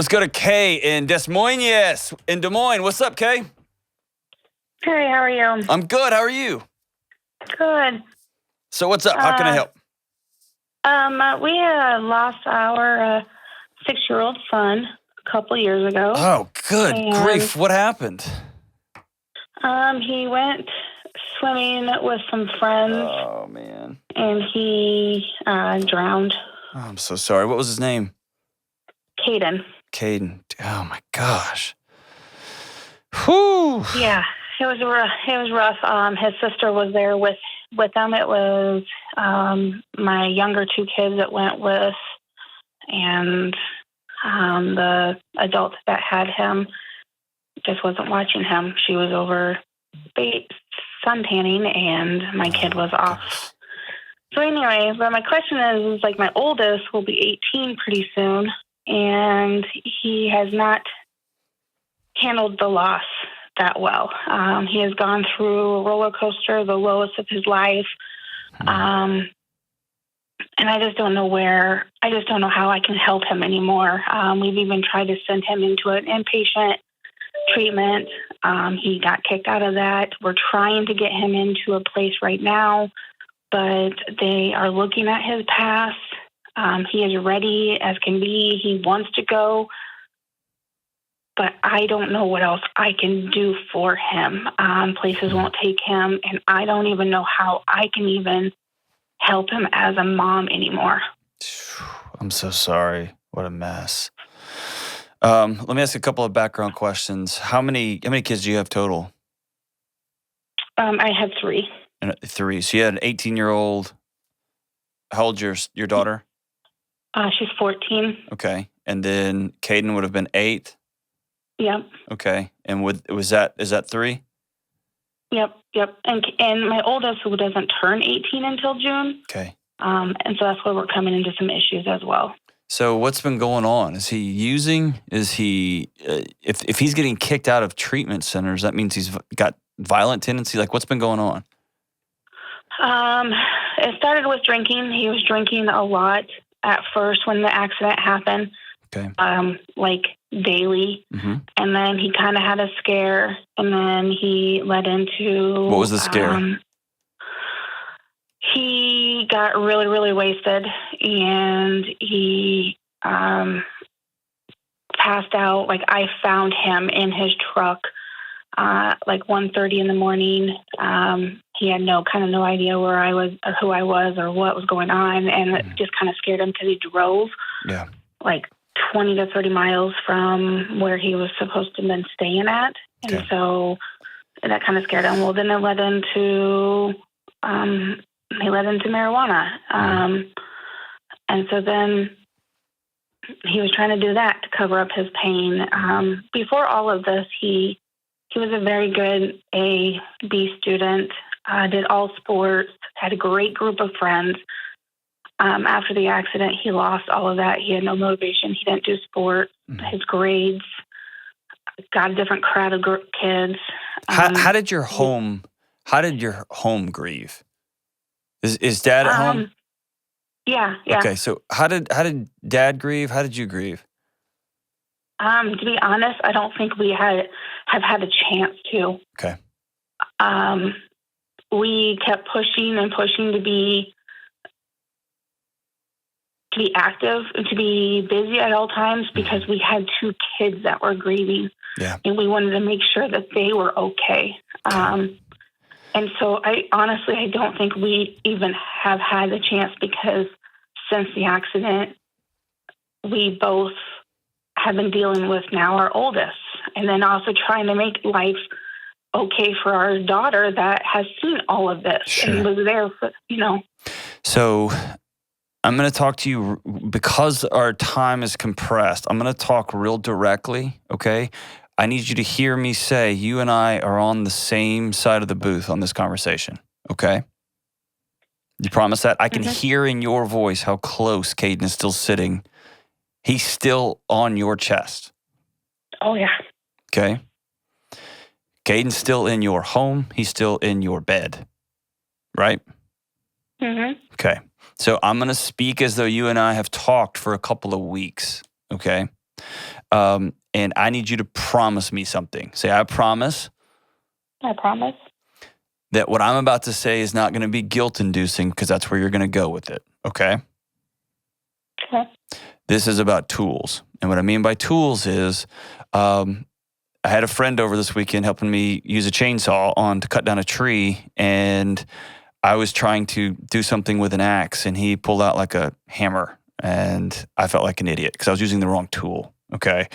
Let's go to Kay in Des Moines. Yes, in Des Moines. What's up, Kay? Hey, how are you? I'm good. How are you? Good. So what's up? How can I help? We lost our 6-year-old son a couple years ago. Oh, good grief. What happened? He went swimming with some friends. Oh, man. And he drowned. Oh, I'm so sorry. What was his name? Caden. Caden. Oh, my gosh. Whew. Yeah, it was rough. His sister was there with them. It was my younger 2 kids that went with, and the adult that had him just wasn't watching him. She was over suntanning, and my kid was off. So anyway, but my question is like my oldest will be 18 pretty soon, and he has not handled the loss that well. He has gone through a roller coaster, the lowest of his life. And I just don't know how I can help him anymore. We've even tried to send him into an inpatient treatment. He got kicked out of that. We're trying to get him into a place right now, but they are looking at his past. He is ready as can be. He wants to go, but I don't know what else I can do for him. Places won't take him, and I don't even know how I can even help him as a mom anymore. I'm so sorry. What a mess. Let me ask a couple of background questions. How many kids do you have total? I have 3. 3. So you had an 18-year-old. How old's your daughter? She's 14. Okay. And then Caden would have been 8? Yep. Okay. And is that 3? Yep. And my oldest, who doesn't turn 18 until June. Okay. And so that's where we're coming into some issues as well. So what's been going on? Is he using? Is he? If he's getting kicked out of treatment centers, that means he's got violent tendency. Like, what's been going on? It started with drinking. He was drinking a lot at first when the accident happened. Okay. Like daily. Mm-hmm. And then he kind of had a scare, and then he led into... What was the scare? He got really, really wasted, and he passed out. Like, I found him in his truck, like 1:30 in the morning. He had no idea where I was or who I was or what was going on, and it just kind of scared him because he drove. Yeah. Like 20 to 30 miles from where he was supposed to have been staying at. Okay. And so that kind of scared him. Well, then it led into marijuana. And so then he was trying to do that to cover up his pain. Before all of this, he was a very good A, B student, did all sports, had a great group of friends. After the accident, he lost all of that. He had no motivation. He didn't do sports. His grades, got a different crowd of kids. How did your home grieve? Is Dad at home? Yeah. Okay, so how did Dad grieve? How did you grieve? To be honest, I don't think we have had a chance to. Okay. We kept pushing and pushing to be active and to be busy at all times because we had 2 kids that were grieving. Yeah. And we wanted to make sure that they were okay. And so I don't think we even have had the chance because since the accident, we both have been dealing with now our oldest and then also trying to make life okay for our daughter that has seen all of this. Sure. And was there for, So I'm going to talk to you because our time is compressed. I'm going to talk real directly, okay? I need you to hear me say you and I are on the same side of the booth on this conversation, okay? You promise that? I can hear in your voice how close Caden is still sitting. He's still on your chest. Oh, yeah. Okay? Caden's still in your home. He's still in your bed, right? Mm-hmm. Okay. So I'm going to speak as though you and I have talked for a couple of weeks, okay? And I need you to promise me something. Say, I promise I promise. that what I'm about to say is not going to be guilt-inducing, because that's where you're going to go with it, okay? Okay. This is about tools. And what I mean by tools is I had a friend over this weekend helping me use a chainsaw to cut down a tree, and I was trying to do something with an axe, and he pulled out like a hammer, and I felt like an idiot because I was using the wrong tool, okay?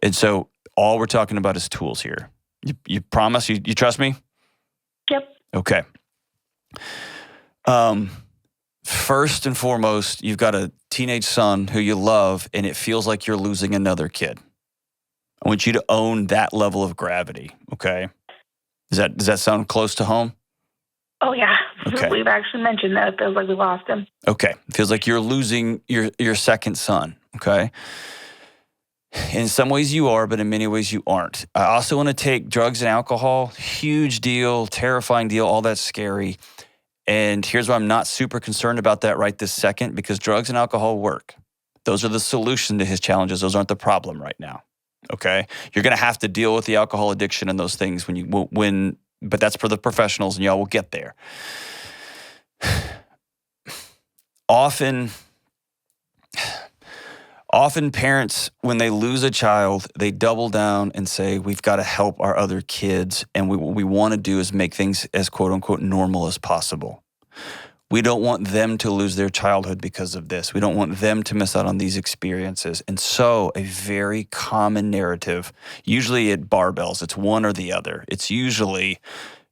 And so all we're talking about is tools here. You promise? You trust me? Yep. Okay. First and foremost, you've got a teenage son who you love, and it feels like you're losing another kid. I want you to own that level of gravity, okay? Does that sound close to home? Oh, yeah. Okay. We've actually mentioned that. It feels like we lost him. Okay. It feels like you're losing your second son, okay? In some ways you are, but in many ways you aren't. I also want to take drugs and alcohol, huge deal, terrifying deal, all that's scary. And here's why I'm not super concerned about that right this second, because drugs and alcohol work. Those are the solution to his challenges. Those aren't the problem right now. Okay? You're going to have to deal with the alcohol addiction and those things but that's for the professionals, and y'all will get there. Often parents, when they lose a child, they double down and say, we've got to help our other kids. And what we want to do is make things as quote unquote normal as possible. We don't want them to lose their childhood because of this. We don't want them to miss out on these experiences. And so a very common narrative, usually at barbells, it's one or the other. It's usually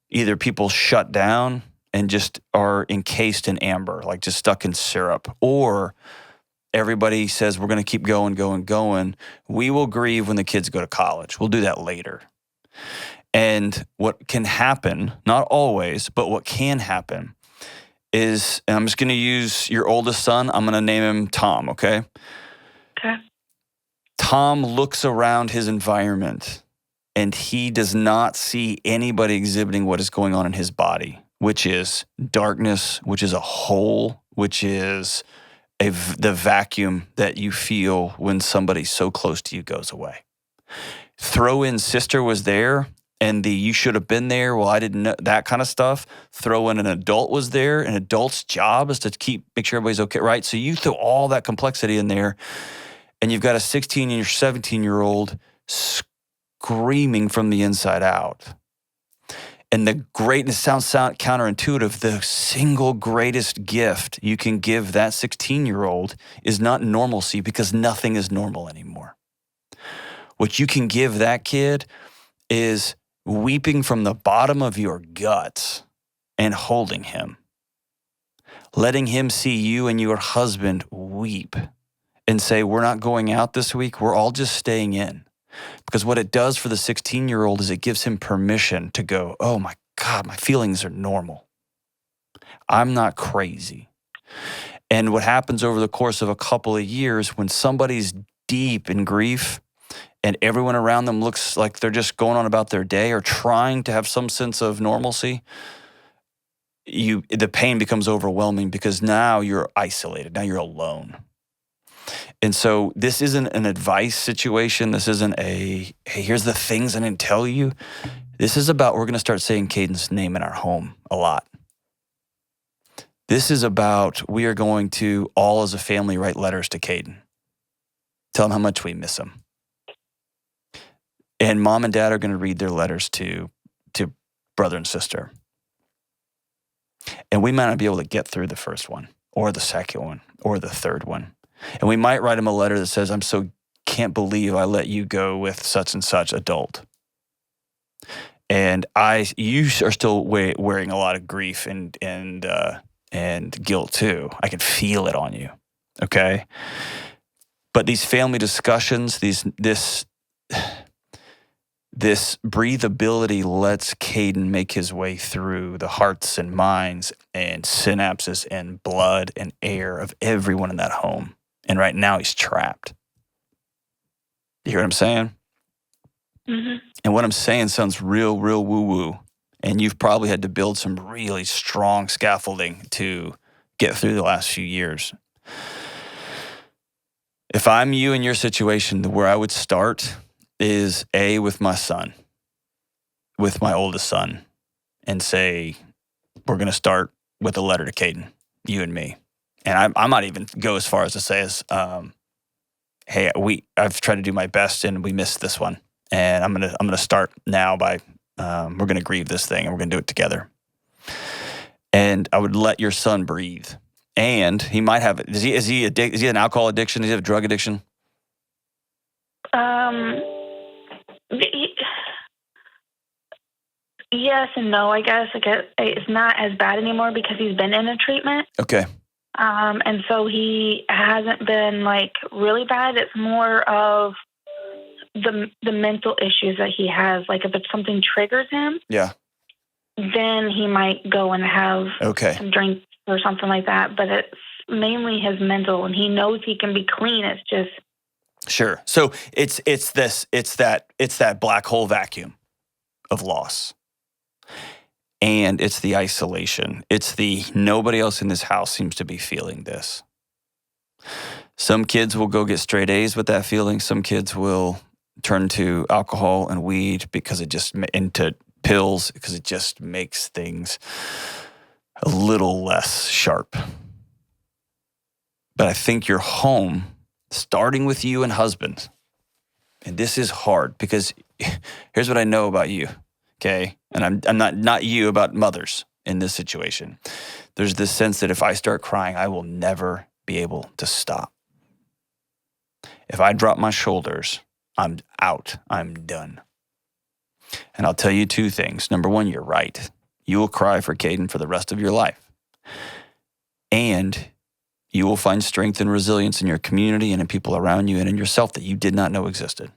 either people shut down and just are encased in amber, like just stuck in syrup, or everybody says, we're going to keep going. We will grieve when the kids go to college. We'll do that later. And what can happen, not always, but what can happen is, and I'm just going to use your oldest son. I'm going to name him Tom, okay? Okay. Tom looks around his environment, and he does not see anybody exhibiting what is going on in his body, which is darkness, which is a hole, which is the vacuum that you feel when somebody so close to you goes away. Throw in sister was there, and you should have been there. Well, I didn't know, that kind of stuff. Throw in an adult was there. An adult's job is to make sure everybody's okay, right? So you throw all that complexity in there, and you've got a 16 and your 17-year-old screaming from the inside out. And it sounds counterintuitive, the single greatest gift you can give that 16-year-old is not normalcy, because nothing is normal anymore. What you can give that kid is weeping from the bottom of your guts and holding him. Letting him see you and your husband weep and say, we're not going out this week, we're all just staying in. Because what it does for the 16-year-old is it gives him permission to go, oh my God, my feelings are normal. I'm not crazy. And what happens over the course of a couple of years, when somebody's deep in grief and everyone around them looks like they're just going on about their day or trying to have some sense of normalcy, the pain becomes overwhelming, because now you're isolated. Now you're alone. And so this isn't an advice situation. This isn't hey, here's the things I didn't tell you. This is about, we're going to start saying Caden's name in our home a lot. This is about, we are going to all as a family write letters to Caden. Tell him how much we miss him. And mom and dad are going to read their letters to brother and sister. And we might not be able to get through the first one or the second one or the third one. And we might write him a letter that says, can't believe I let you go with such and such adult. And you are still wearing a lot of grief and guilt too. I can feel it on you. Okay. But these family discussions, this breathability lets Caden make his way through the hearts and minds and synapses and blood and air of everyone in that home. And right now he's trapped. You hear what I'm saying? Mm-hmm. And what I'm saying sounds real woo-woo. And you've probably had to build some really strong scaffolding to get through the last few years. If I'm you in your situation, where I would start is with my son, with my oldest son, and say, we're going to start with a letter to Caden, you and me. And I might even go as far as to say, hey, I've tried to do my best and we missed this one. And I'm gonna start now by we're gonna grieve this thing and we're gonna do it together. And I would let your son breathe. And he might have, is he an alcohol addiction? Does he have a drug addiction? Yes and no, I guess. It's not as bad anymore because he's been in a treatment. Okay. And so he hasn't been like really bad. It's more of the mental issues that he has. Like if something triggers him, yeah, then he might go and have some drinks or something like that. But it's mainly his mental, and he knows he can be clean. It's just sure. So it's that black hole vacuum of loss. And it's the isolation. It's the nobody else in this house seems to be feeling this. Some kids will go get straight A's with that feeling. Some kids will turn to alcohol and weed into pills because it just makes things a little less sharp. But I think your home, starting with you and husband, and this is hard because here's what I know about you. Okay, and I'm not you about mothers in this situation. There's this sense that if I start crying, I will never be able to stop. If I drop my shoulders, I'm out. I'm done. And I'll tell you two things. Number one, you're right. You will cry for Caden for the rest of your life. And you will find strength and resilience in your community and in people around you and in yourself that you did not know existed.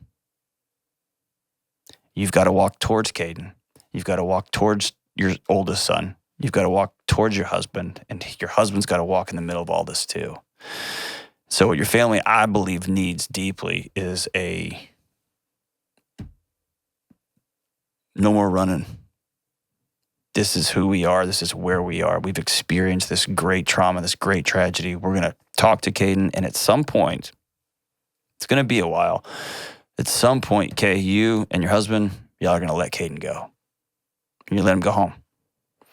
You've got to walk towards Caden. You've got to walk towards your oldest son. You've got to walk towards your husband, and your husband's got to walk in the middle of all this too. So what your family, I believe, needs deeply is no more running. This is who we are. This is where we are. We've experienced this great trauma, this great tragedy. We're going to talk to Caden, and at some point, it's going to be a while. At some point, okay, you and your husband, y'all are going to let Caden go. You let him go home.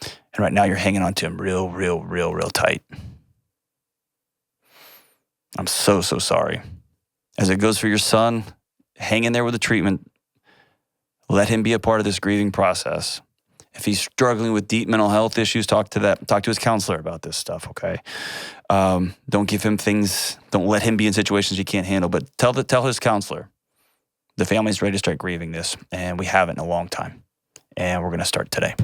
And right now you're hanging on to him real, real, real, real tight. I'm so, so sorry. As it goes for your son, hang in there with the treatment. Let him be a part of this grieving process. If he's struggling with deep mental health issues, talk to his counselor about this stuff, okay? Don't give him things, don't let him be in situations he can't handle, but tell his counselor, the family's ready to start grieving this, and we haven't in a long time. And we're going to start today.